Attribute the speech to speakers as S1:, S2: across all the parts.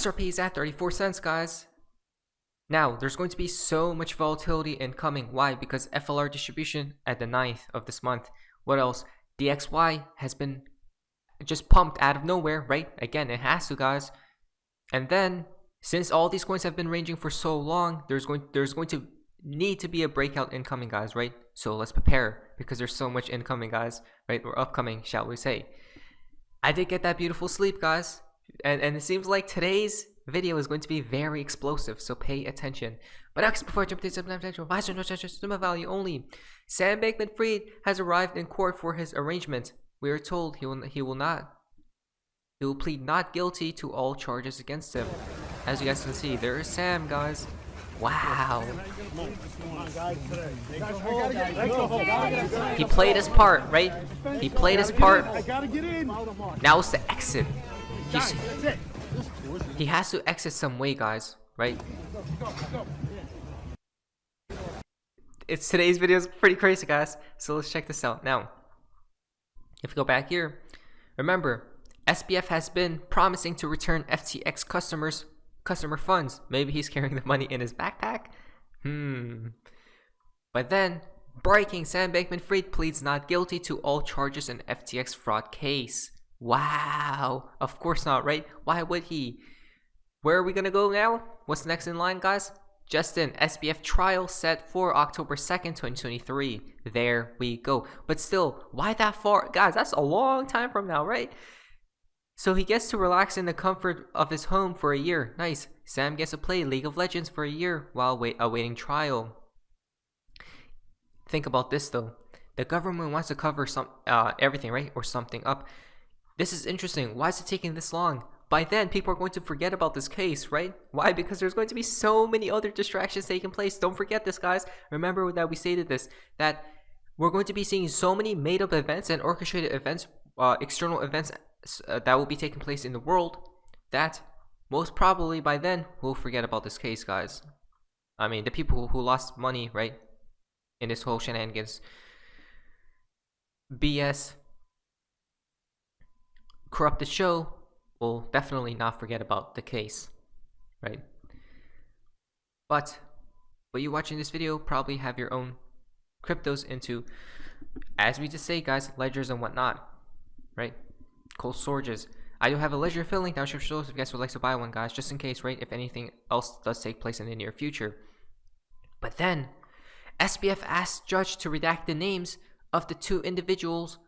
S1: XRP is at 34 cents, guys. Now, there's going to be so much volatility incoming. Why? Because FLR distribution at the 9th of this month. What else? DXY has been just pumped out of nowhere, right? Again, it has to, guys. And then, since all these coins have been ranging for so long, there's going to need to be a breakout incoming, guys, right? So let's prepare, because there's so much incoming, guys, right? Or upcoming, shall we say. I did get that beautiful sleep, guys. And it seems like today's video is going to be very explosive, so pay attention. But next, before I jump into some advisor, no charges, value only. Sam Bankman-Fried has arrived in court for his arraignment. We are told he will plead not guilty to all charges against him. As you guys can see, there is Sam, guys. Wow. He played his part, right? He played his part. Now it's the exit. He has to exit some way, guys, right? Today's video is pretty crazy, guys. So let's check this out. Now, if we go back here, remember, SBF has been promising to return FTX customer funds. Maybe he's carrying the money in his backpack. But then, breaking, Sam Bankman-Fried pleads not guilty to all charges in FTX fraud case. Wow. Of course not, right? Why would he? Where are we gonna go now? What's next in line, guys? Justin, SBF trial set for October 2nd, 2023. There we go. But still, why that far? Guys, that's a long time from now, right? So he gets to relax in the comfort of his home for a year. Nice. Sam gets to play League of Legends for a year while awaiting trial. Think about this, though. The government wants to cover everything, right? Or something up. This is interesting. Why is it taking this long? By then, people are going to forget about this case, right? Why? Because there's going to be so many other distractions taking place. Don't forget this, guys. Remember that we stated this, that we're going to be seeing so many made-up events and orchestrated events, external events that will be taking place in the world, that most probably by then we'll forget about this case, guys. I mean, the people who lost money, right, in this whole shenanigans, BS, corrupted show, will definitely not forget about the case, right? But you watching this video probably have your own cryptos into, as we just say, guys, ledgers and whatnot, right? Cold storages. I do have a ledger filling down if you guys would like to buy one, guys, just in case, right? If anything else does take place in the near future. But then, SBF asked judge to redact the names of the two individuals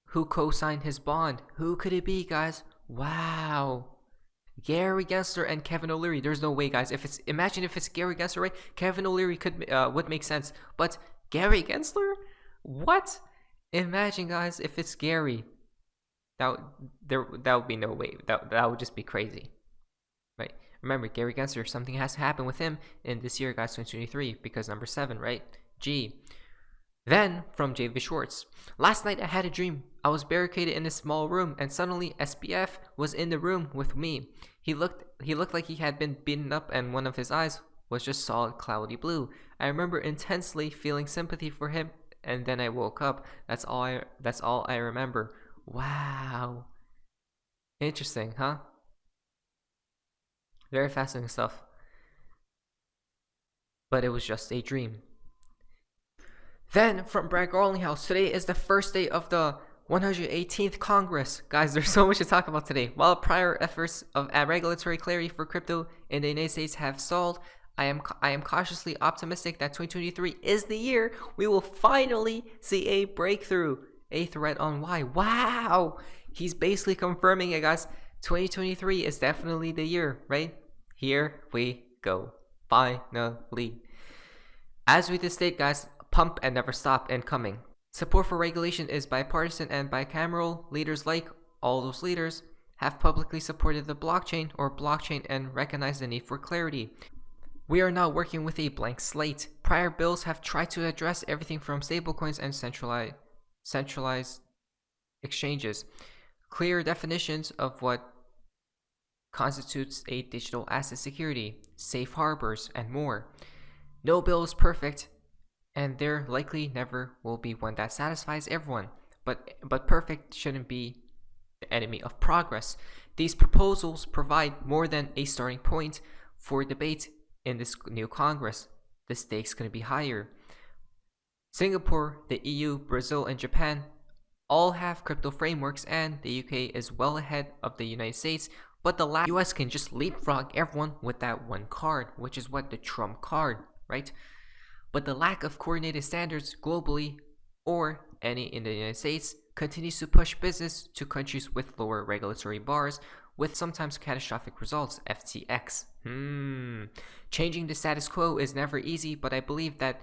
S1: who co-signed his bond. Who could it be, guys? Wow. Gary Gensler and Kevin O'Leary. There's no way, guys. Imagine if it's Gary Gensler, right? Kevin O'Leary would make sense. But Gary Gensler? What? Imagine, guys, if it's Gary. That would be no way. That would just be crazy, right? Remember, Gary Gensler, something has to happen with him in this year, guys, 2023, because number 7, right? G. Then, from JV Schwartz. Last night I had a dream. I was barricaded in a small room, and suddenly SBF was in the room with me. He looked like he had been beaten up, and one of his eyes was just solid cloudy blue. I remember intensely feeling sympathy for him, and then I woke up. That's all I remember. Wow. Interesting, huh? Very fascinating stuff. But it was just a dream. Then, from Brad Garlinghouse, today is the first day of the 118th Congress. Guys, there's so much to talk about today. While prior efforts of regulatory clarity for crypto in the United States have stalled, I am cautiously optimistic that 2023 is the year we will finally see a breakthrough. A thread on why. Wow! He's basically confirming it, guys. 2023 is definitely the year, right? Here we go. Finally. As we just state, guys, pump and never stop incoming. Support for regulation is bipartisan and bicameral. Leaders like all those leaders have publicly supported the blockchain and recognized the need for clarity. We are now working with a blank slate. Prior bills have tried to address everything from stablecoins and centralized exchanges, clear definitions of what constitutes a digital asset security, safe harbors, and more. No bill is perfect, and there likely never will be one that satisfies everyone, but perfect shouldn't be the enemy of progress. These proposals provide more than a starting point for debate in this new Congress. The stakes going to be higher. Singapore, the EU, Brazil, and Japan all have crypto frameworks, and the UK is well ahead of the United States, but the US can just leapfrog everyone with that one card, which is what the Trump card, right? But the lack of coordinated standards globally or any in the United States continues to push business to countries with lower regulatory bars, with sometimes catastrophic results. FTX. Changing the status quo is never easy, but I believe that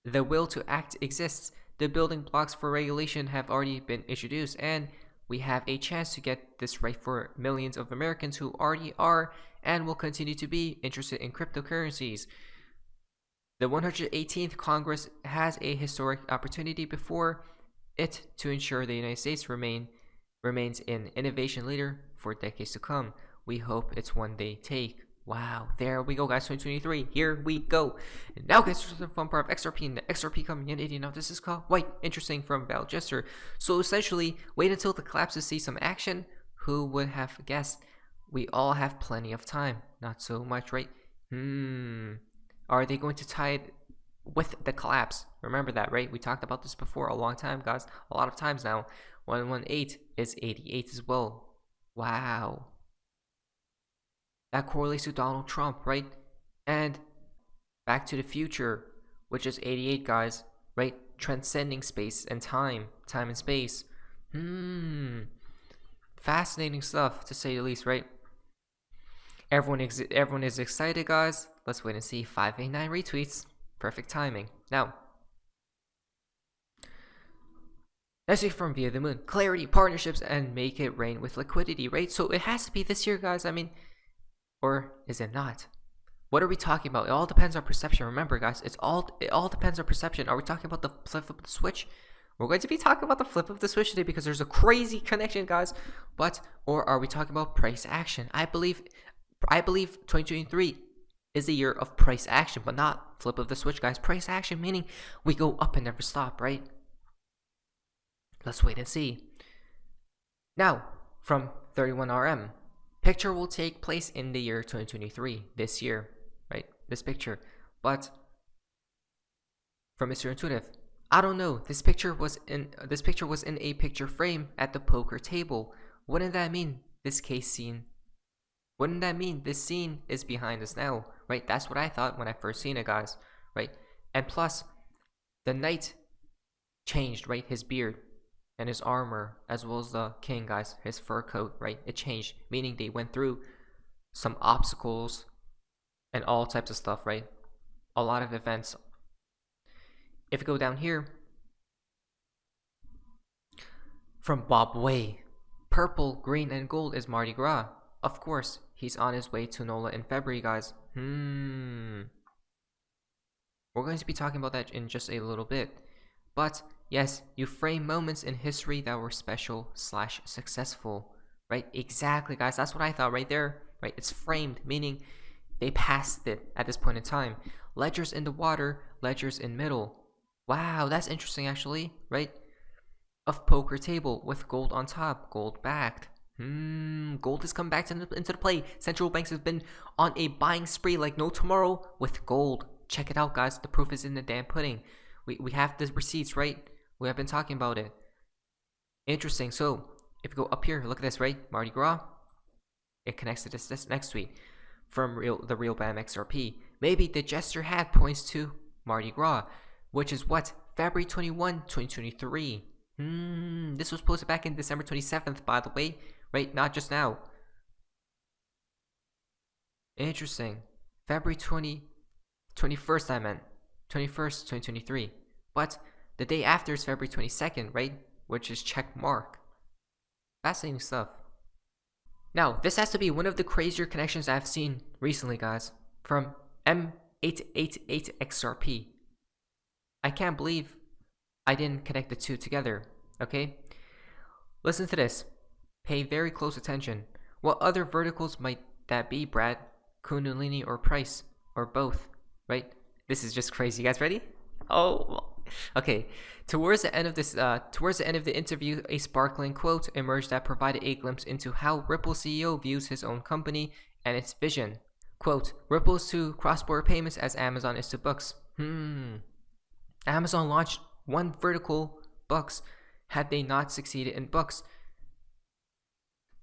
S1: the will to act exists. The building blocks for regulation have already been introduced, and we have a chance to get this right for millions of Americans who already are and will continue to be interested in cryptocurrencies. The 118th Congress has a historic opportunity before it to ensure the United States remains an innovation leader for decades to come. We hope it's one they take. Wow, there we go, guys. 2023, here we go. And now, guys, for the fun part of XRP and the XRP community. Now, this is called White Interesting from Val Jester. So essentially, wait until the collapse to see some action. Who would have guessed? We all have plenty of time. Not so much, right? Are they going to tie it with the collapse? Remember that, right? We talked about this before a long time, guys. A lot of times now. 118 is 88 as well. Wow. That correlates to Donald Trump, right? And Back to the Future, which is 88, guys, right? Transcending space and time and space. Fascinating stuff, to say the least, right? Everyone is excited, guys. Let's wait and see. 589 retweets. Perfect timing. Now, let's see from Via the Moon. Clarity, partnerships, and make it rain with liquidity, right? So it has to be this year, guys. I mean, or is it not? What are we talking about? It all depends on perception. Remember, guys, it all depends on perception. Are we talking about the flip of the switch? We're going to be talking about the flip of the switch today because there's a crazy connection, guys. Or are we talking about price action? I believe 2023 is the year of price action, but not flip of the switch, guys. Price action meaning we go up and never stop, right? Let's wait and see. Now, from 31RM. Picture will take place in the year 2023, this year, right? This picture. But from Mr. Intuitive, I don't know. This picture was in a picture frame at the poker table. Wouldn't that mean this scene is behind us now, right? That's what I thought when I first seen it, guys, right? And plus, the knight changed, right? His beard and his armor, as well as the king, guys, his fur coat, right? It changed, meaning they went through some obstacles and all types of stuff, right? A lot of events. If you go down here, from Bob Way, purple, green, and gold is Mardi Gras. Of course, he's on his way to NOLA in February, guys. We're going to be talking about that in just a little bit. But yes, you frame moments in history that were special/successful, right? Exactly, guys. That's what I thought right there, right? It's framed, meaning they passed it at this point in time. Ledgers in the water, ledgers in middle. Wow, that's interesting, actually, right? Of poker table with gold on top, gold backed. Gold has come back into the play. Central banks have been on a buying spree like no tomorrow with gold. Check it out, guys. The proof is in the damn pudding. We have the receipts, right? We have been talking about it. Interesting. So if you go up here, look at this, right? Mardi Gras. It connects to this next tweet from the real BAM XRP. Maybe the gesture hat points to Mardi Gras, which is what? February 21, 2023. This was posted back in December 27th, by the way, right? Not just now. Interesting. February 21st, I meant. 21st, 2023. But the day after is February 22nd, right? Which is check mark. Fascinating stuff. Now, this has to be one of the crazier connections I've seen recently, guys. From M888 XRP. I can't believe I didn't connect the two together, okay? Listen to this. Pay very close attention. What other verticals might that be, Brad? Kundalini or price? Or both, right? This is just crazy. You guys ready? Oh, Okay, towards the end of the interview, a sparkling quote emerged that provided a glimpse into how Ripple CEO views his own company and its vision. Quote, Ripple's to cross-border payments as Amazon is to books. Amazon launched one vertical, books. Had they not succeeded in books,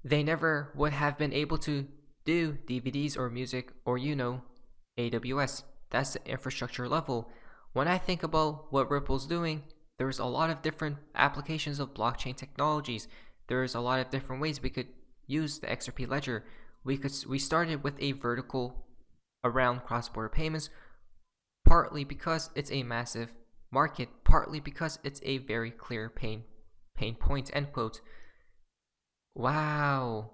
S1: they never would have been able to do DVDs or music or, AWS. That's the infrastructure level. When I think about what Ripple's doing, there's a lot of different applications of blockchain technologies. There's a lot of different ways we could use the XRP ledger. We started with a vertical around cross-border payments, partly because it's a massive market, partly because it's a very clear pain point, end quote. Wow.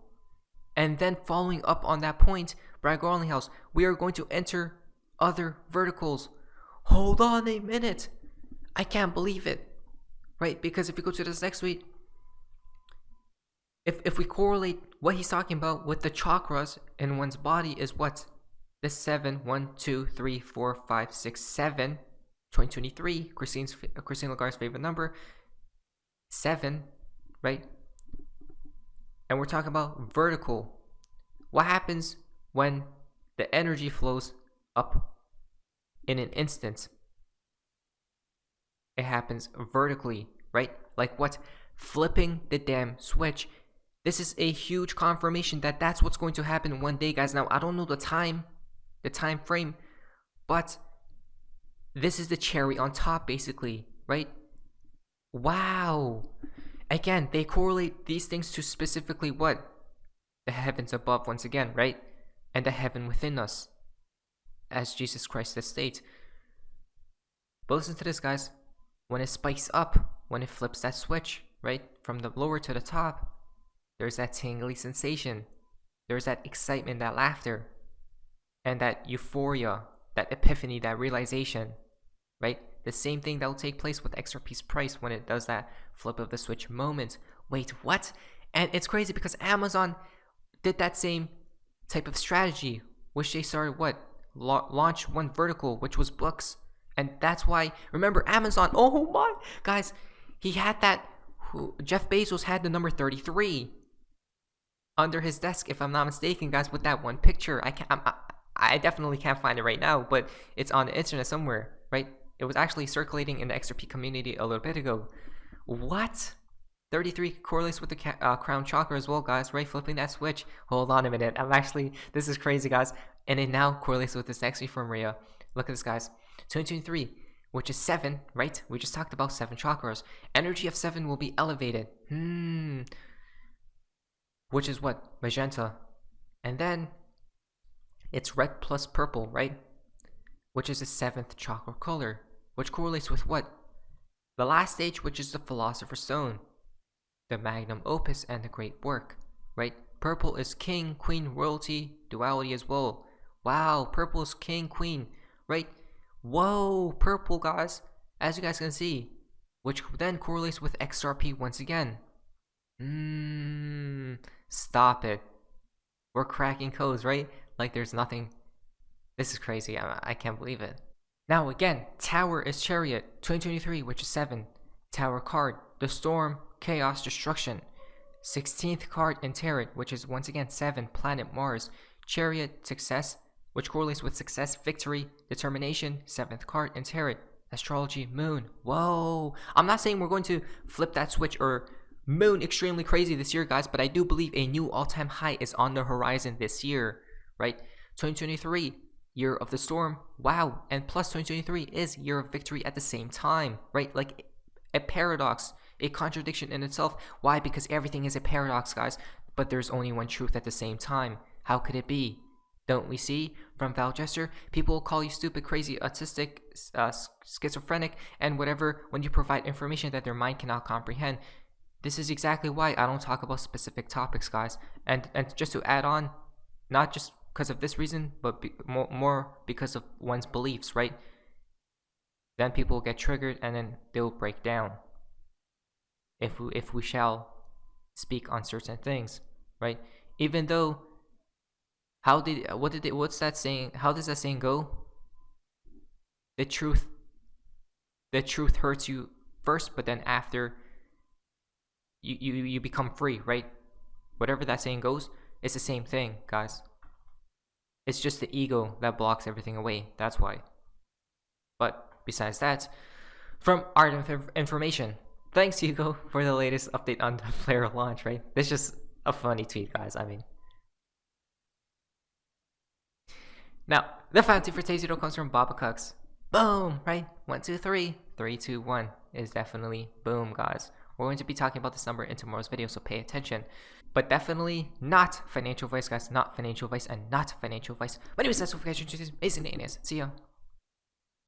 S1: And then following up on that point, Brad Garlinghouse, we are going to enter other verticals. Hold on a minute. I can't believe it. Right? Because if we go to this next tweet, if we correlate what he's talking about with the chakras in one's body is what? The 7, 1, 2, 3, 4, 5, 6, 7, 2023, Christine Lagarde's favorite number, 7, right? And we're talking about vertical. What happens when the energy flows up in an instant? It happens vertically, right? Like what? Flipping the damn switch. This is a huge confirmation that that's what's going to happen one day, guys. Now, I don't know the time frame, but this is the cherry on top, basically, right? Wow. Again, they correlate these things to specifically what? The heavens above, once again, right? And the heaven within us, as Jesus Christ has stated. But listen to this, guys. When it spikes up, when it flips that switch, right? From the lower to the top, there's that tingly sensation. There's that excitement, that laughter, and that euphoria, that epiphany, that realization, right? The same thing that will take place with XRP's price when it does that flip of the switch moment. Wait, what? And it's crazy because Amazon did that same type of strategy, which they started what? Launch one vertical, which was books. And that's why, remember, Amazon, oh my, guys, he had that, Jeff Bezos had the number 33 under his desk, if I'm not mistaken, guys, with that one picture. I definitely can't find it right now, but it's on the internet somewhere, right? It was actually circulating in the XRP community a little bit ago. What? 33 correlates with the crown chakra as well, guys, right? Flipping that switch. Hold on a minute. This is crazy, guys. And it now correlates with this XRP from Rhea. Look at this, guys. 2023, which is 7, right? We just talked about 7 chakras. Energy of 7 will be elevated. Which is what? Magenta. And then it's red plus purple, right? Which is the 7th chakra color, which correlates with what? The last stage, which is the Philosopher's Stone, the magnum opus, and the great work, right? Purple is king, queen, royalty, duality as well. Wow, purple is king, queen, right? Whoa, purple, guys, as you guys can see, which then correlates with XRP once again. Stop it. We're cracking codes, right? Like there's nothing. This is crazy. I can't believe it. Now again, Tower is Chariot, 2023, which is 7. Tower card, the Storm, Chaos, Destruction. 16th card in Tarot, which is once again 7, Planet Mars. Chariot, Success, which correlates with success, victory, determination. 7th card in Tarot. Astrology, Moon. Whoa. I'm not saying we're going to flip that switch or moon extremely crazy this year, guys, but I do believe a new all-time high is on the horizon this year, right? 2023, year of the storm. Wow. And plus 2023 is year of victory at the same time, right? Like a paradox, a contradiction in itself. Why? Because everything is a paradox, guys, but there's only one truth at the same time. How could it be? Don't we see from Val Jester? People will call you stupid, crazy, autistic, schizophrenic, and whatever when you provide information that their mind cannot comprehend. This is exactly why I don't talk about specific topics, guys. And just to add on, not just because of this reason, but more because of one's beliefs, right? Then people will get triggered and then they'll break down. If we shall speak on certain things, right? Even though, what's that saying? How does that saying go? The truth the truth hurts you first, but then after you become free, right? Whatever that saying goes, it's the same thing, guys. It's just the ego that blocks everything away. That's why. But besides that, from Art of Information, thanks Hugo for the latest update on the Flare launch, right? It's just a funny tweet, guys. I mean, now the fancy for Tazito comes from Baba Cux. Boom, right? 1, 2, 3, 3, 2, 1 is definitely boom, guys. We're going to be talking about this number in tomorrow's video, so pay attention. But definitely not financial advice, guys. Not financial advice and not financial advice. My name is Cecil. For guys, amazing. See ya.